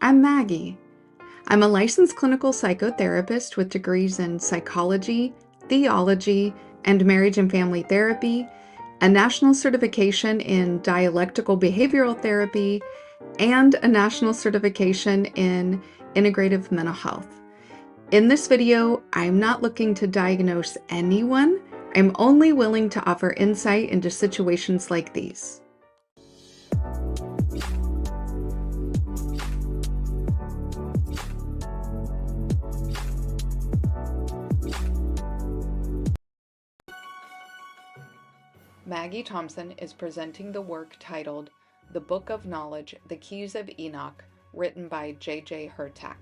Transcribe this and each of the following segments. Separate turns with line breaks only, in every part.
I'm Maggie. I'm a licensed clinical psychotherapist with degrees in psychology, theology, and marriage and family therapy, a national certification in dialectical behavioral therapy, and a national certification in integrative mental health. In this video, I'm not looking to diagnose anyone. I'm only willing to offer insight into situations like these. Maggie Thompson is presenting the work titled The Book of Knowledge, The Keys of Enoch, written by J.J. Hurtak.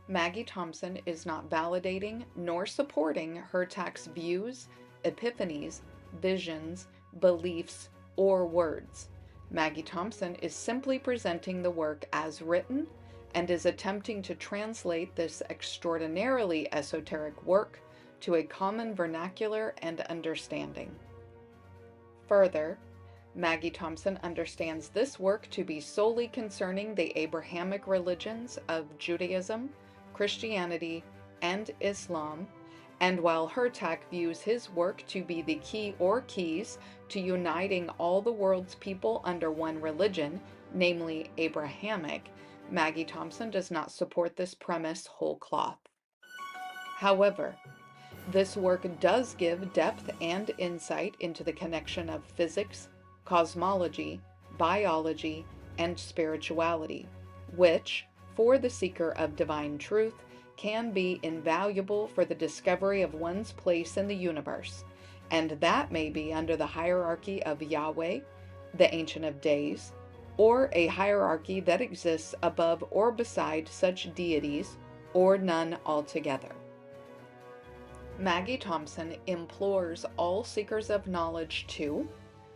Maggie Thompson is not validating nor supporting Hurtak's views, epiphanies, visions, beliefs, or words. Maggie Thompson is simply presenting the work as written and is attempting to translate this extraordinarily esoteric work to a common vernacular and understanding. Further, Maggie Thompson understands this work to be solely concerning the Abrahamic religions of Judaism, Christianity, and Islam, and while Hurtak views his work to be the key or keys to uniting all the world's people under one religion, namely Abrahamic, Maggie Thompson does not support this premise whole cloth. However, this work does give depth and insight into the connection of physics, cosmology, biology, and spirituality, which, for the seeker of divine truth, can be invaluable for the discovery of one's place in the universe, and that may be under the hierarchy of Yahweh, the Ancient of Days, or a hierarchy that exists above or beside such deities, or none altogether. Maggie Thompson implores all seekers of knowledge to,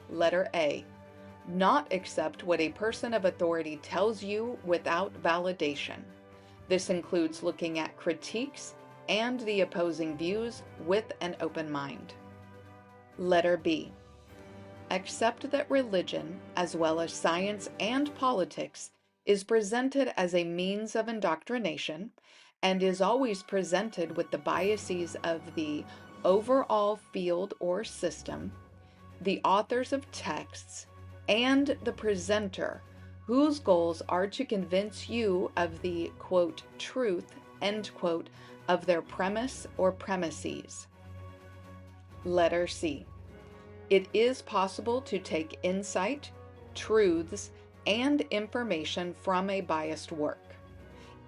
letter A, not accept what a person of authority tells you without validation. This includes looking at critiques and the opposing views with an open mind. Letter B, accept that religion, as well as science and politics, is presented as a means of indoctrination and is always presented with the biases of the overall field or system, the authors of texts, and the presenter, whose goals are to convince you of the, quote, truth, end quote, of their premise or premises. Letter C. It is possible to take insight, truths, and information from a biased work.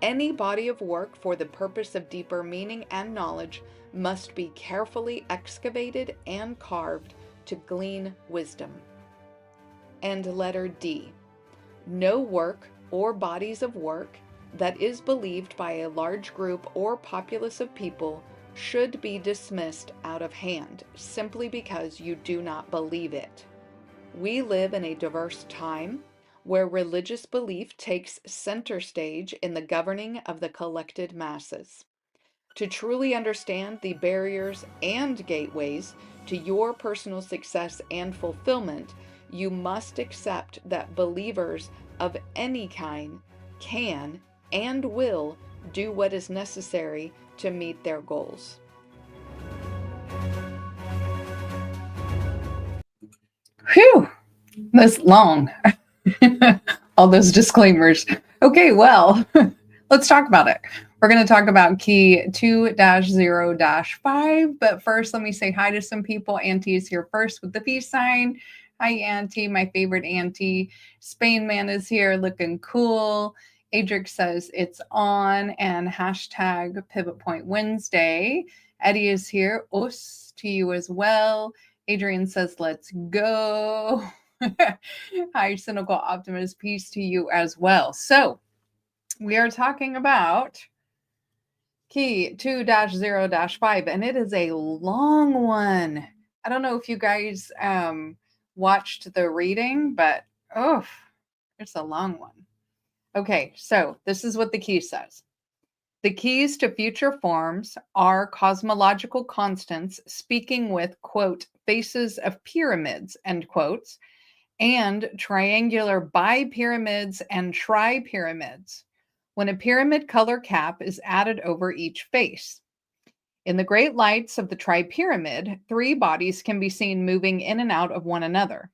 Any body of work for the purpose of deeper meaning and knowledge must be carefully excavated and carved to glean wisdom. And letter D. No work or bodies of work that is believed by a large group or populace of people should be dismissed out of hand simply because you do not believe it. We live in a diverse time where religious belief takes center stage in the governing of the collected masses. To truly understand the barriers and gateways to your personal success and fulfillment, you must accept that believers of any kind can and will do what is necessary to meet their goals.
Whew, that's long. All those disclaimers. Okay, well, let's talk about it. We're going to talk about key 2-0-5, but first let me say hi to some people. Auntie is here first with the peace sign. Hi, Auntie, my favorite Auntie. Spain Man is here looking cool. Adric says it's on, and hashtag Pivot Point Wednesday. Eddie is here. Us to you as well. Adrian says, let's go. Hi, Cynical Optimist. Peace to you as well. So we are talking about key 2-0-5, and it is a long one. I don't know if you guys watched the reading, but it's a long one. Okay, so this is what the key says. The keys to future forms are cosmological constants speaking with, quote, faces of pyramids, end quotes, and triangular bipyramids and tripyramids, when a pyramid color cap is added over each face. In the great lights of the tripyramid, three bodies can be seen moving in and out of one another.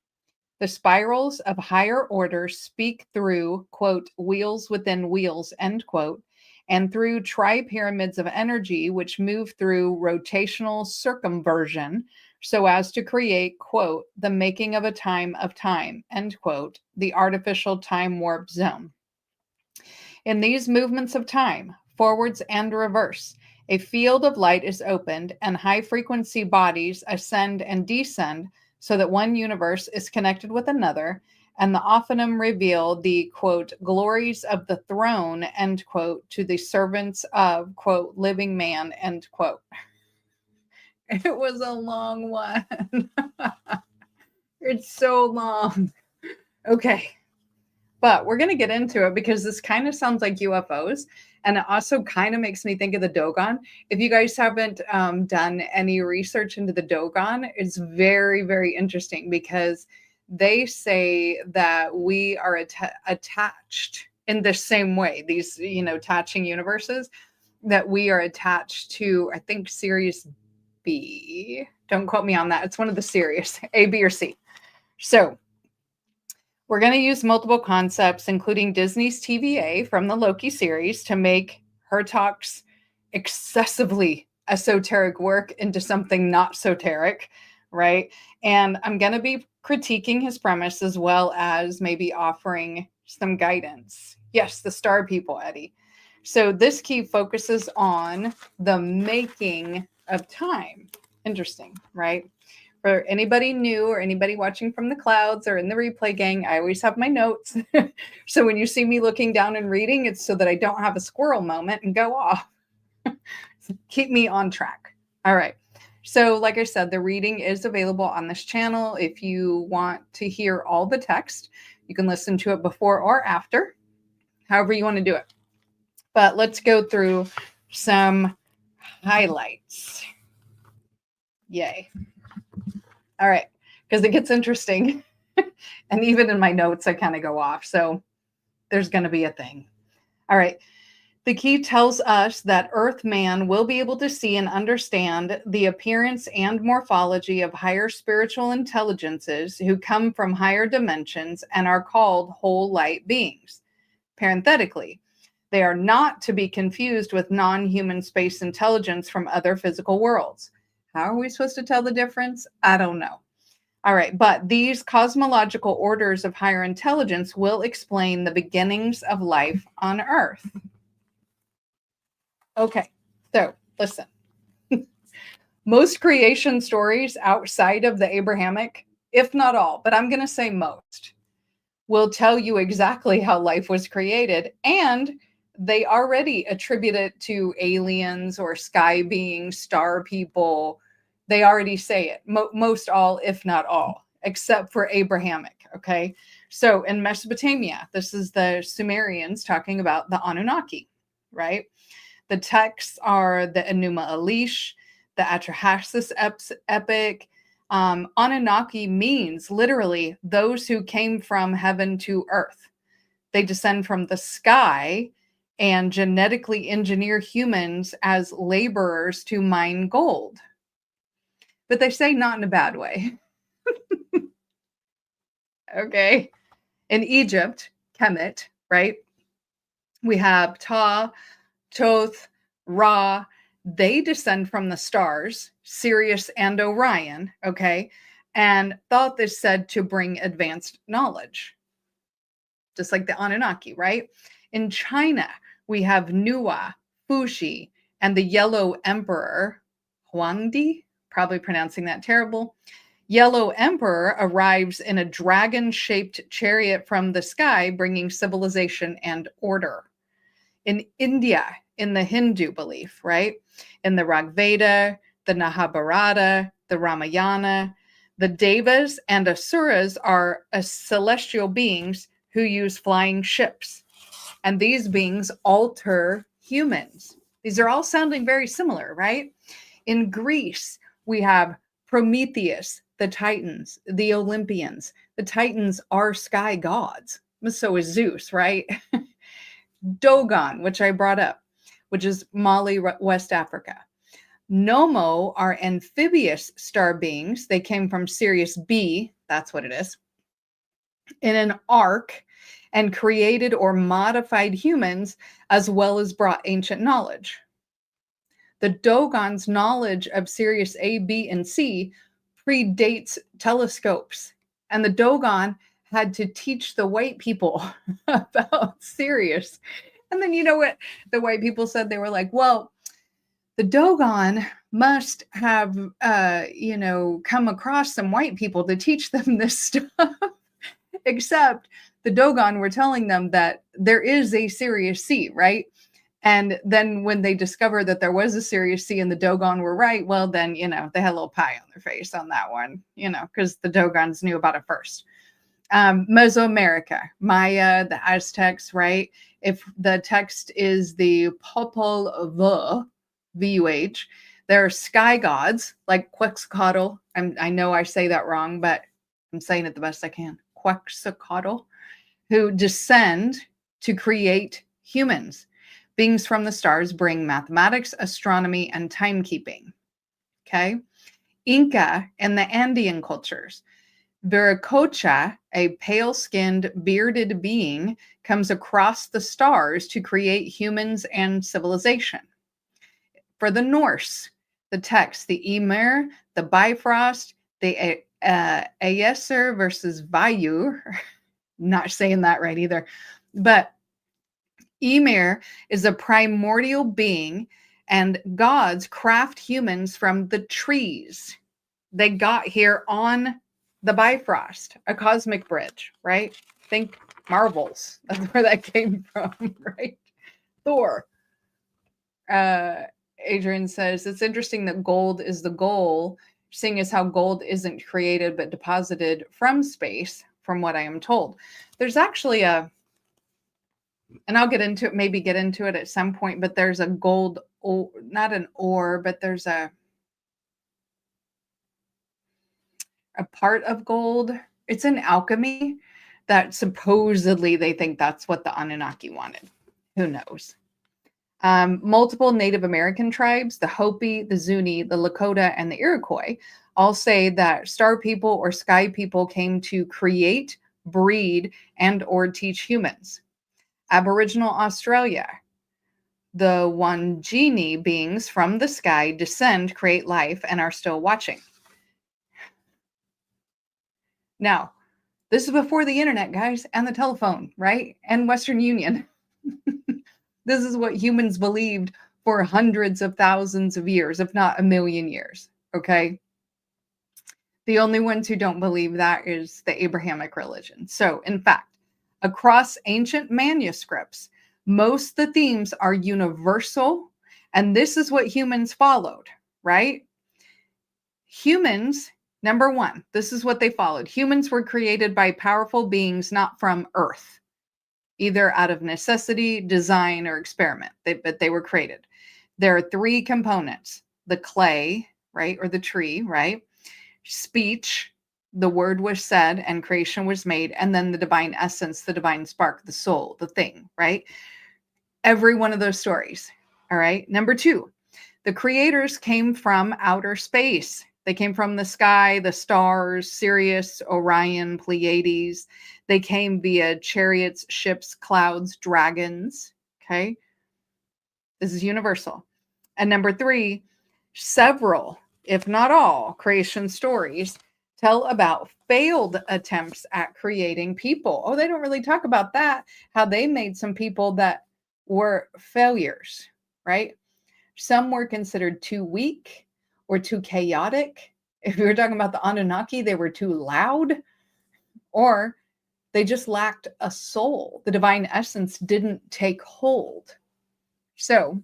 The spirals of higher orders speak through, quote, wheels within wheels, end quote, and through tripyramids of energy, which move through rotational circumversion so as to create, quote, the making of a time, end quote, the artificial time warp zone. In these movements of time, forwards and reverse, a field of light is opened and high frequency bodies ascend and descend so that one universe is connected with another, and the Ophanim reveal the, quote, glories of the throne, end quote, to the servants of, quote, living man, end quote. It was a long one. It's so long. Okay. But we're going to get into it because this kind of sounds like UFOs. And it also kind of makes me think of the Dogon. If you guys haven't done any research into the Dogon, it's very, very interesting because they say that we are attached in the same way, these, attaching universes, that we are attached to, I think, Sirius B. Don't quote me on that. It's one of the Sirius, A, B, or C. So we're going to use multiple concepts, including Disney's TVA from the Loki series, to make Hertog's excessively esoteric work into something not soteric, right? And I'm going to be critiquing his premise as well as maybe offering some guidance. Yes, the star people, Eddie. So this key focuses on the making of time. Interesting, right? For anybody new or anybody watching from the clouds or in the replay gang, I always have my notes. So when you see me looking down and reading, it's so that I don't have a squirrel moment and go off. Keep me on track. All right. So like I said, the reading is available on this channel. If you want to hear all the text, you can listen to it before or after, however you want to do it. But let's go through some highlights. Yay. All right, because it gets interesting. And even in my notes, I kind of go off. So there's going to be a thing. All right. The key tells us that Earth man will be able to see and understand the appearance and morphology of higher spiritual intelligences who come from higher dimensions and are called whole light beings. Parenthetically, they are not to be confused with non-human space intelligence from other physical worlds. How are we supposed to tell the difference? I don't know. All right, but these cosmological orders of higher intelligence will explain the beginnings of life on Earth. Okay, so listen. Most creation stories outside of the Abrahamic, if not all, but I'm going to say most, will tell you exactly how life was created, and they already attribute it to aliens or sky beings, star people. They already say it. Most all, if not all, except for Abrahamic. Okay. So in Mesopotamia, this is the Sumerians talking about the Anunnaki, right? The texts are the Enuma Elish, the Atrahasis epic. Anunnaki means literally those who came from heaven to earth. They descend from the sky and genetically engineer humans as laborers to mine gold. But they say not in a bad way. Okay. In Egypt, Kemet, right? We have Ptah, Thoth, Ra. They descend from the stars, Sirius and Orion, okay? And Thoth is said to bring advanced knowledge, just like the Anunnaki, right? In China, we have Nuwa, Fuxi, and the Yellow Emperor, Huangdi, probably pronouncing that terrible. Yellow Emperor arrives in a dragon-shaped chariot from the sky, bringing civilization and order. In India, in the Hindu belief, right? In the Rigveda, the Mahabharata, the Ramayana, the Devas and Asuras are celestial beings who use flying ships. And these beings alter humans. These are all sounding very similar, right? In Greece, we have Prometheus, the Titans, the Olympians. The Titans are sky gods. So is Zeus, right? Dogon, which I brought up, which is Mali, West Africa. Nomo are amphibious star beings. They came from Sirius B, that's what it is, in an ark, and created or modified humans, as well as brought ancient knowledge. The Dogon's knowledge of Sirius A, B, and C predates telescopes. And the Dogon had to teach the white people about Sirius. And then you know what the white people said? They were like, well, the Dogon must have, come across some white people to teach them this stuff. Except the Dogon were telling them that there is a Sirius C, right? And then when they discovered that there was a Sirius C and the Dogon were right, well, then, they had a little pie on their face on that one, because the Dogons knew about it first. Mesoamerica, Maya, the Aztecs, right? If the text is the Popol Vuh, VUH, they're sky gods like Quetzalcoatl. I know I say that wrong, but I'm saying it the best I can. Quetzalcoatl, who descend to create humans. Beings from the stars bring mathematics, astronomy, and timekeeping. Okay. Inca and the Andean cultures. Viracocha, a pale-skinned, bearded being, comes across the stars to create humans and civilization. For the Norse, the text, the Ymir, the Bifrost, the Aesir versus Vayu, not saying that right either, but Ymir is a primordial being, and gods craft humans from the trees. They got here on the Bifrost, a cosmic bridge, right? Think Marvels. That's where that came from, right? Thor. Adrian says, it's interesting that gold is the goal, seeing as how gold isn't created but deposited from space, from what I am told. There's actually and I'll get into it at some point, but there's a gold, not an ore, but there's a part of gold. It's in alchemy that supposedly they think that's what the Anunnaki wanted. Who knows? Multiple Native American tribes, the Hopi, the Zuni, the Lakota, and the Iroquois, all say that star people or sky people came to create, breed, and or teach humans. Aboriginal Australia, the Wangini beings from the sky descend, create life, and are still watching. Now, this is before the internet, guys, and the telephone, right? And Western Union. This is what humans believed for hundreds of thousands of years, if not a million years, okay? The only ones who don't believe that is the Abrahamic religion. So, in fact, across ancient manuscripts, most the themes are universal, and this is what humans followed, right? Humans, number one, this is what they followed. Humans were created by powerful beings, not from Earth, either out of necessity, design, or experiment, but they were created. There are three components: the clay, right, or the tree, right? Speech, the word was said and creation was made, and then the divine essence, the divine spark, the soul, the thing, right? Every one of those stories, all right? Number two, the creators came from outer space. They came from the sky, the stars, Sirius, Orion, Pleiades. They came via chariots, ships, clouds, dragons. Okay. This is universal. And number three, several, if not all, creation stories tell about failed attempts at creating people. Oh, they don't really talk about that, how they made some people that were failures, right? Some were considered too weak or too chaotic. If we were talking about the Anunnaki, they were too loud, or they just lacked a soul. The divine essence didn't take hold. So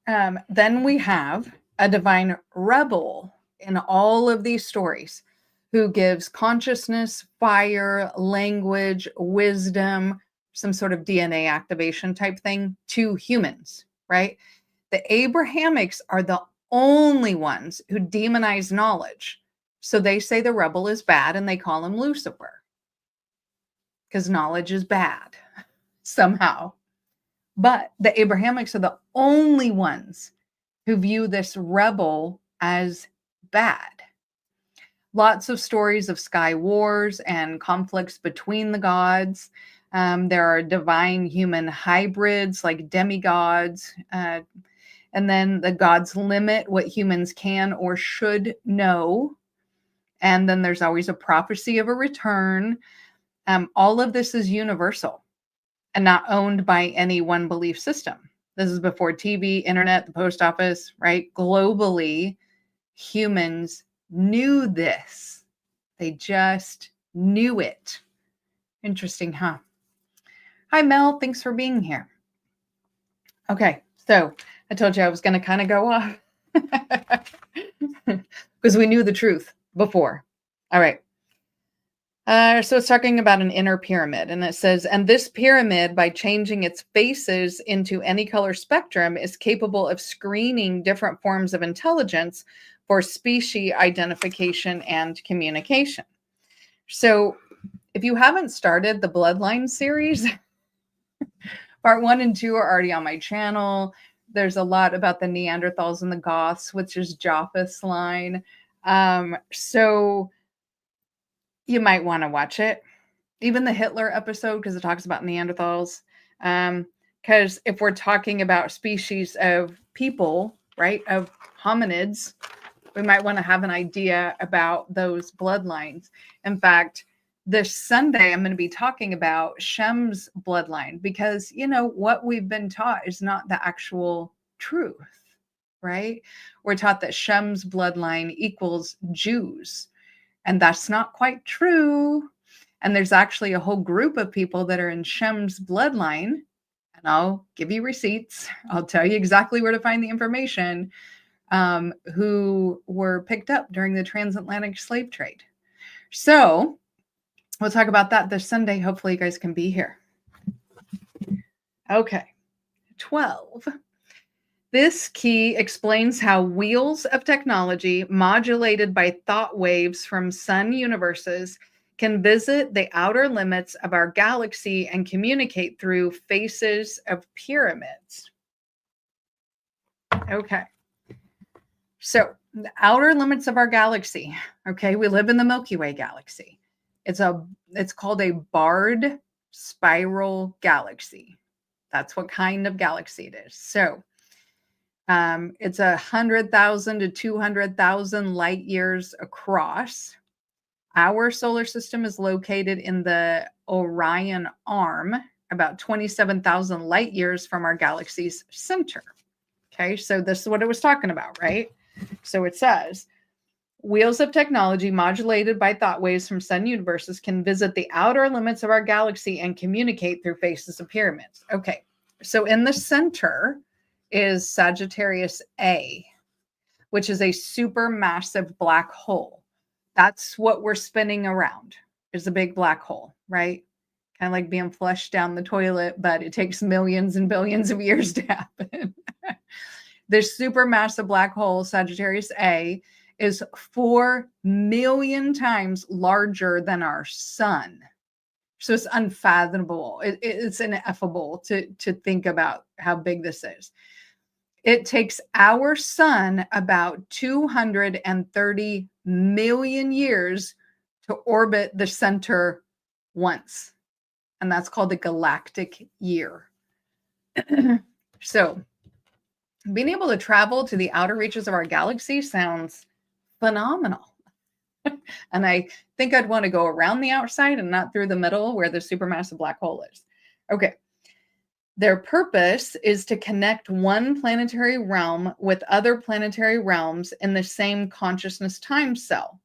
then we have a divine rebel in all of these stories who gives consciousness, fire, language, wisdom, some sort of DNA activation type thing to humans, right? The Abrahamics are the only ones who demonize knowledge. So they say the rebel is bad and they call him Lucifer because knowledge is bad somehow. But the Abrahamics are the only ones who view this rebel as bad. Lots of stories of sky wars and conflicts between the gods. There are divine human hybrids like demigods. And then the gods limit what humans can or should know. And then there's always a prophecy of a return. All of this is universal and not owned by any one belief system. This is before TV, internet, the post office, right? Globally, humans knew this. They just knew it. Interesting, huh? Hi, Mel. Thanks for being here. Okay, so I told you I was going to kind of go off because we knew the truth before. All right. So it's talking about an inner pyramid, and it says, and this pyramid, by changing its faces into any color spectrum, is capable of screening different forms of intelligence for species identification and communication. So if you haven't started the Bloodline series, part 1 and 2 are already on my channel. There's a lot about the Neanderthals and the Goths, which is Japheth's line. So you might want to watch it. Even the Hitler episode, because it talks about Neanderthals. Because if we're talking about species of people, right, of hominids, we might want to have an idea about those bloodlines. In fact, this Sunday, I'm going to be talking about Shem's bloodline because, you know, what we've been taught is not the actual truth, right? We're taught that Shem's bloodline equals Jews, and that's not quite true. And there's actually a whole group of people that are in Shem's bloodline, and I'll give you receipts. I'll tell you exactly where to find the information, who were picked up during the transatlantic slave trade. So we'll talk about that this Sunday. Hopefully you guys can be here. Okay, 12. This key explains how wheels of technology modulated by thought waves from sun universes can visit the outer limits of our galaxy and communicate through faces of pyramids. Okay. So the outer limits of our galaxy, okay, we live in the Milky Way galaxy. It's called a barred spiral galaxy. That's what kind of galaxy it is. So it's 100,000 to 200,000 light years across. Our solar system is located in the Orion arm, about 27,000 light years from our galaxy's center. Okay, so this is what it was talking about, right? So it says, wheels of technology modulated by thought waves from sun universes can visit the outer limits of our galaxy and communicate through faces of pyramids. Okay, so in the center is Sagittarius A, which is a supermassive black hole. That's what we're spinning around, is a big black hole, right? Kind of like being flushed down the toilet, but it takes millions and billions of years to happen. This supermassive black hole, Sagittarius A, is 4 million times larger than our sun. So it's unfathomable. It's ineffable to think about how big this is. It takes our sun about 230 million years to orbit the center once. And that's called the galactic year. So being able to travel to the outer reaches of our galaxy sounds phenomenal. And I think I'd want to go around the outside and not through the middle where the supermassive black hole is. Okay. Their purpose is to connect one planetary realm with other planetary realms in the same consciousness time cell.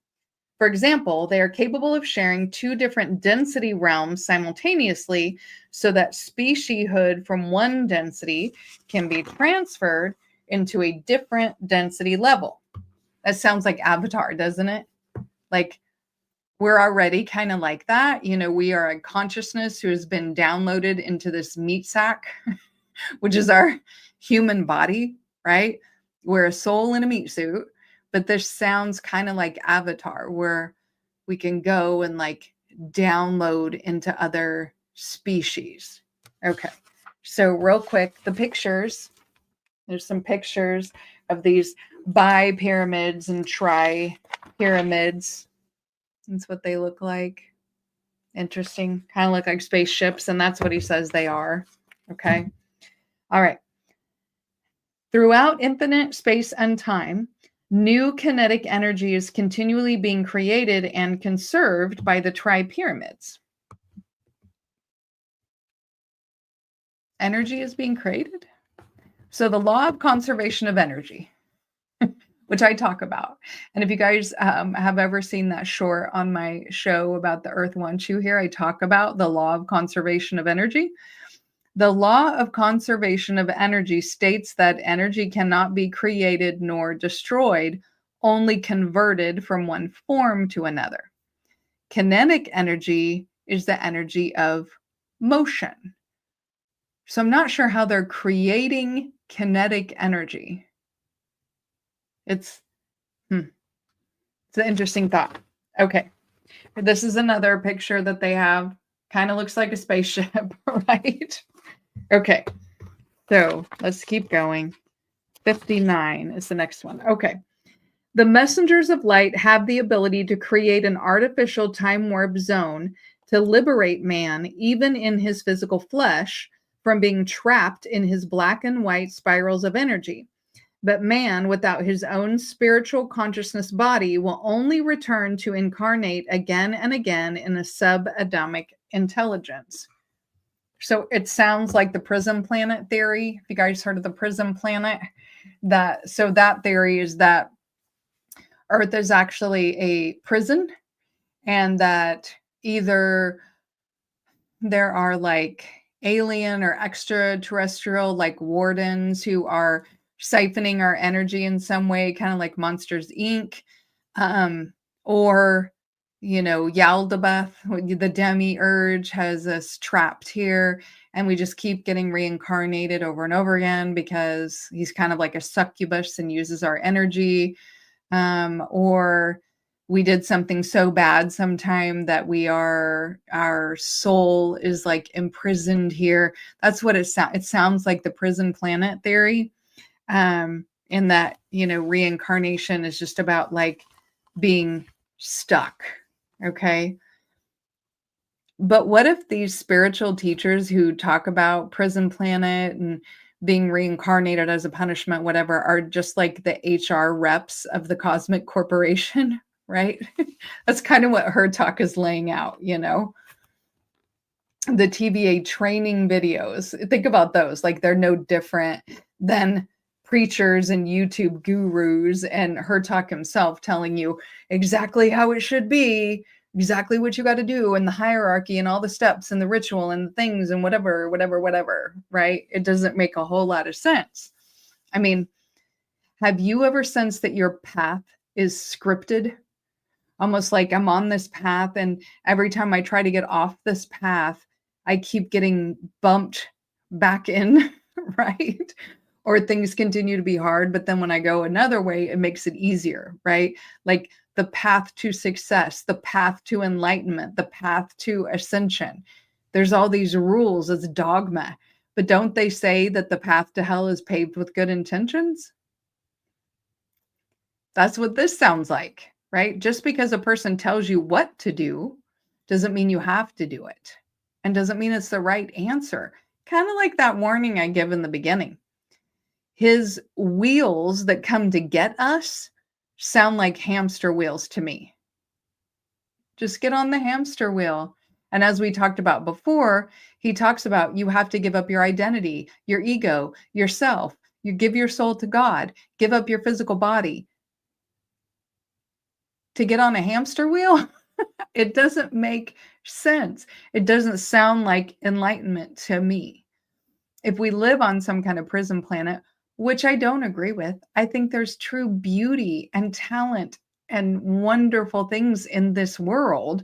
For example, they are capable of sharing 2 different density realms simultaneously so that specieshood from one density can be transferred into a different density level. That sounds like Avatar, doesn't it? Like, we're already kind of like that. You know, we are a consciousness who has been downloaded into this meat sack, which is our human body, right? We're a soul in a meat suit, but this sounds kind of like Avatar, where we can go and like download into other species. Okay. So real quick, the pictures, there's some pictures of these bi-pyramids and tri-pyramids. That's what they look like. Interesting. Kind of look like spaceships, and that's what he says they are. Okay. All right. Throughout infinite space and time, new kinetic energy is continually being created and conserved by the tri-pyramids. Energy is being created? So the law of conservation of energy, which I talk about. And if you guys have ever seen that short on my show about the Earth Wants You here, I talk about the law of conservation of energy. The law of conservation of energy states that energy cannot be created nor destroyed, only converted from one form to another. Kinetic energy is the energy of motion. So I'm not sure how they're creating kinetic energy. It's an interesting thought. Okay. This is another picture that they have. Kind of looks like a spaceship, right? Okay. So let's keep going. 59 is the next one. Okay. The messengers of light have the ability to create an artificial time warp zone to liberate man, even in his physical flesh, from being trapped in his black and white spirals of energy. But man, without his own spiritual consciousness body, will only return to incarnate again and again in a subatomic intelligence. So it sounds like the prison planet theory. If you guys heard of the prison planet, that theory is that Earth is actually a prison, and that either there are like alien or extraterrestrial like wardens who are siphoning our energy in some way, kind of like Monsters Inc. Or Yaldabaoth, the demiurge, has us trapped here, and we just keep getting reincarnated over and over again because he's kind of like a succubus and uses our energy. Or we did something so bad sometime that our soul is like imprisoned here. That's what it sounds like, the prison planet theory. In that, reincarnation is just about like being stuck. Okay. But what if these spiritual teachers who talk about prison planet and being reincarnated as a punishment, whatever, are just like the HR reps of the cosmic corporation, right? That's kind of what her talk is laying out, The TVA training videos. Think about those. Like, they're no different than preachers and YouTube gurus and her talk himself telling you exactly how it should be, exactly what you got to do, and the hierarchy and all the steps and the ritual and the things and whatever, right? It doesn't make a whole lot of sense. I mean, have you ever sensed that your path is scripted? Almost like I'm on this path, and every time I try to get off this path, I keep getting bumped back in, right? Or things continue to be hard, but then when I go another way, it makes it easier, right? Like the path to success, the path to enlightenment, the path to ascension. There's all these rules as dogma, but don't they say that the path to hell is paved with good intentions? That's what this sounds like, right? Just because a person tells you what to do doesn't mean you have to do it, and doesn't mean it's the right answer. Kind of like that warning I give in the beginning. His wheels that come to get us sound like hamster wheels to me. Just get on the hamster wheel. And as we talked about before, he talks about you have to give up your identity, your ego, yourself. You give your soul to God, give up your physical body. To get on a hamster wheel, it doesn't make sense. It doesn't sound like enlightenment to me. If we live on some kind of prison planet, which I don't agree with, I think there's true beauty and talent and wonderful things in this world.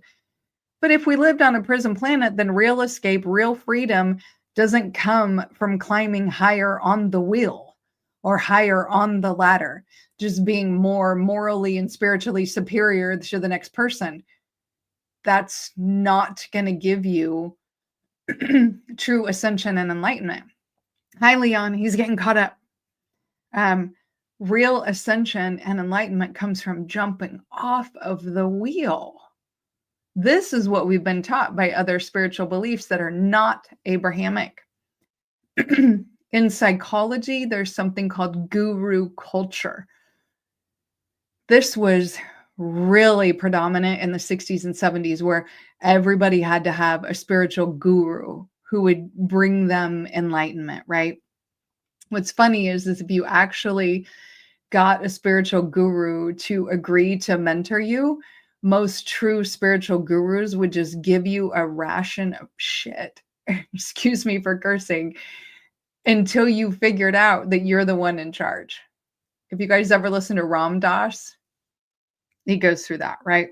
But if we lived on a prison planet, then real escape, real freedom doesn't come from climbing higher on the wheel. or higher on the ladder, just being more morally and spiritually superior to the next person. That's not going to give you true ascension and enlightenment. Hi, Leon. He's getting caught up. Real ascension and enlightenment comes from jumping off of the wheel. This is what we've been taught by other spiritual beliefs that are not Abrahamic. In psychology, there's something called guru culture. This was really predominant in the 60s and 70s, where everybody had to have a spiritual guru who would bring them enlightenment, right? What's funny is if you actually got a spiritual guru to agree to mentor you, most true spiritual gurus would just give you a ration of shit. Excuse me for cursing, until you figured out that you're the one in charge. If you guys ever listen to Ram Dass, he goes through that, right?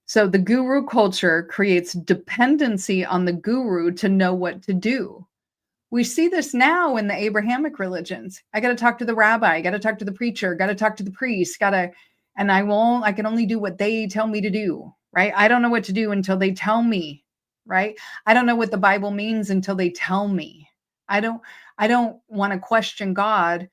So the guru culture creates dependency on the guru to know what to do. We see this now in the Abrahamic religions. I got to talk to the rabbi, I got to talk to the preacher, got to talk to the priest, and I can only do what they tell me to do, right? I don't know what to do until they tell me, right? I don't know what the Bible means until they tell me. I don't want to question God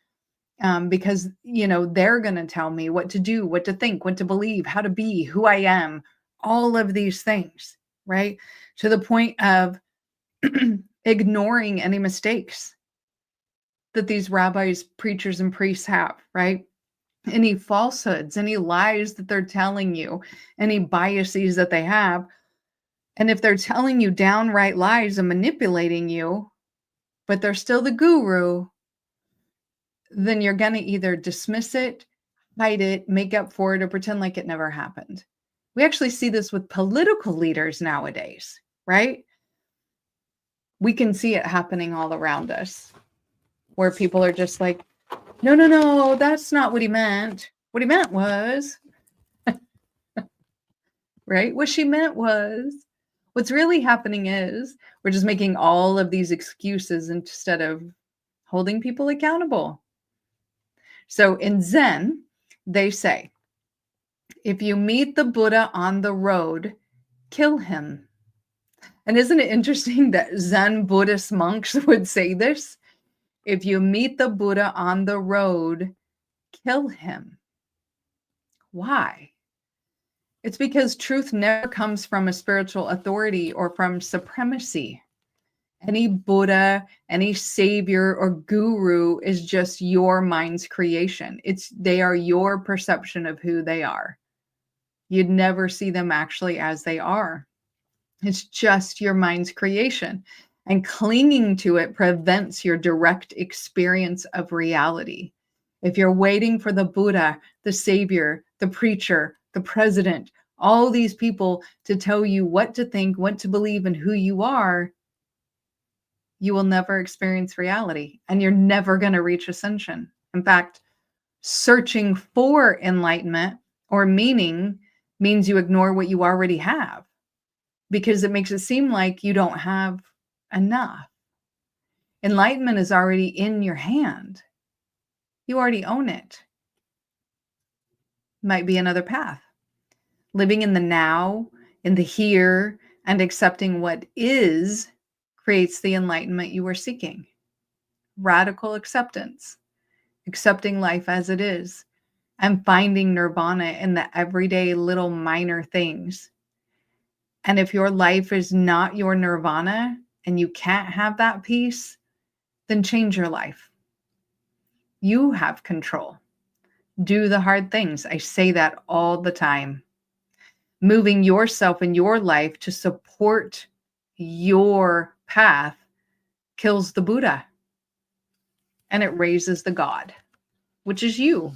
because, they're going to tell me what to do, what to think, what to believe, how to be, who I am, all of these things, right? To the point of ignoring any mistakes that these rabbis, preachers, and priests have, right? Any falsehoods, any lies that they're telling you, any biases that they have. And if they're telling you downright lies and manipulating you, but they're still the guru, then you're going to either dismiss it, hide it, make up for it, or pretend like it never happened. We actually see this with political leaders nowadays, right? We can see it happening all around us, where people are just like, no, that's not what he meant. What he meant was, right? What she meant was, what's really happening is we're just making all of these excuses instead of holding people accountable. So in Zen, they say, if you meet the Buddha on the road, kill him. And isn't it interesting that Zen Buddhist monks would say this? If you meet the Buddha on the road, kill him. Why? It's because truth never comes from a spiritual authority or from supremacy. Any Buddha, any savior or guru is just your mind's creation. They are your perception of who they are. You'd never see them actually as they are. It's just your mind's creation. And clinging to it prevents your direct experience of reality. If you're waiting for the Buddha, the savior, the preacher, the president, all these people to tell you what to think, what to believe, and who you are, you will never experience reality, and you're never going to reach ascension. In fact, searching for enlightenment or meaning means you ignore what you already have, because it makes it seem like you don't have enough. Enlightenment is already in your hand. You already own it. Might be another path. Living in the now, in the here, and accepting what is creates the enlightenment you are seeking. Radical acceptance, accepting life as it is, and finding nirvana in the everyday little minor things. And if your life is not your nirvana and you can't have that peace, then change your life. You have control. Do the hard things. I say that all the time. Moving yourself and your life to support your path kills the Buddha, and it raises the God, which is you.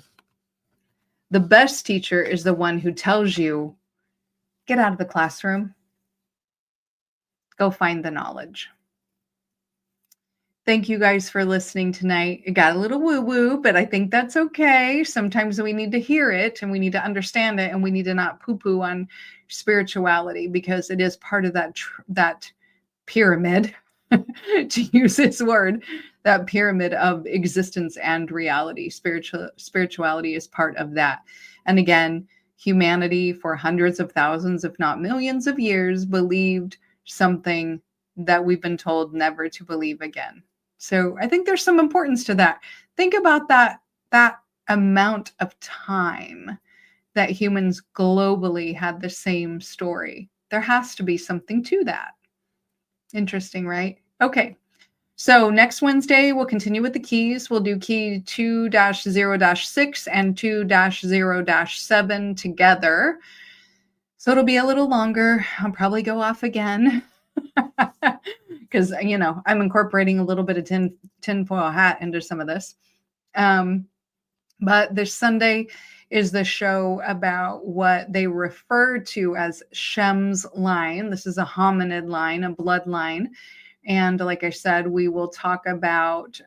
The best teacher is the one who tells you, get out of the classroom, go find the knowledge. Thank you guys for listening tonight. It got a little woo-woo, but I think that's okay. Sometimes we need to hear it and we need to understand it, and we need to not poo-poo on spirituality, because it is part of that pyramid. to use his word, that pyramid of existence and reality. Spirituality is part of that. And again, humanity for hundreds of thousands, if not millions of years, believed something that we've been told never to believe again. So I think there's some importance to that. Think about that amount of time that humans globally had the same story. There has to be something to that. Interesting, right? Okay. So next Wednesday, we'll continue with the keys. We'll do key 2-0-6 and 2-0-7 together. So it'll be a little longer. I'll probably go off again because, I'm incorporating a little bit of tinfoil hat into some of this. But this Sunday is the show about what they refer to as Shem's line. This is a hominid line, a bloodline. And like I said, we will talk about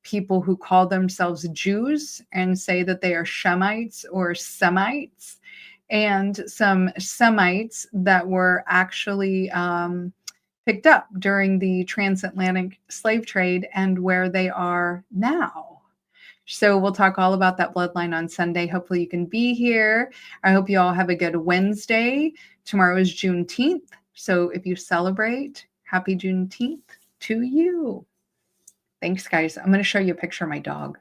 people who call themselves Jews and say that they are Shemites or Semites, and some Semites that were actually picked up during the transatlantic slave trade and where they are now. So we'll talk all about that bloodline on Sunday. Hopefully you can be here. I hope you all have a good Wednesday. Tomorrow is Juneteenth. So if you celebrate, happy Juneteenth to you. Thanks, guys. I'm going to show you a picture of my dog.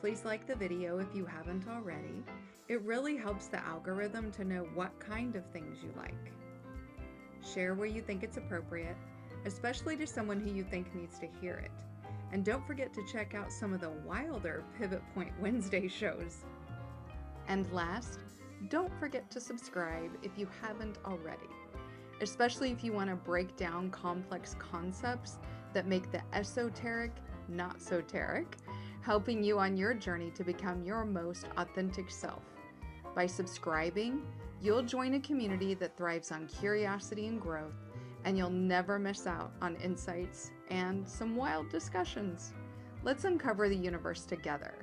Please like the video if you haven't already. It really helps the algorithm to know what kind of things you like. Share where you think it's appropriate, especially to someone who you think needs to hear it. And don't forget to check out some of the wilder Pivot Point Wednesday shows. And last, don't forget to subscribe if you haven't already, especially if you want to break down complex concepts that make the esoteric not so teric, helping you on your journey to become your most authentic self. By subscribing, you'll join a community that thrives on curiosity and growth, and you'll never miss out on insights and some wild discussions. Let's uncover the universe together.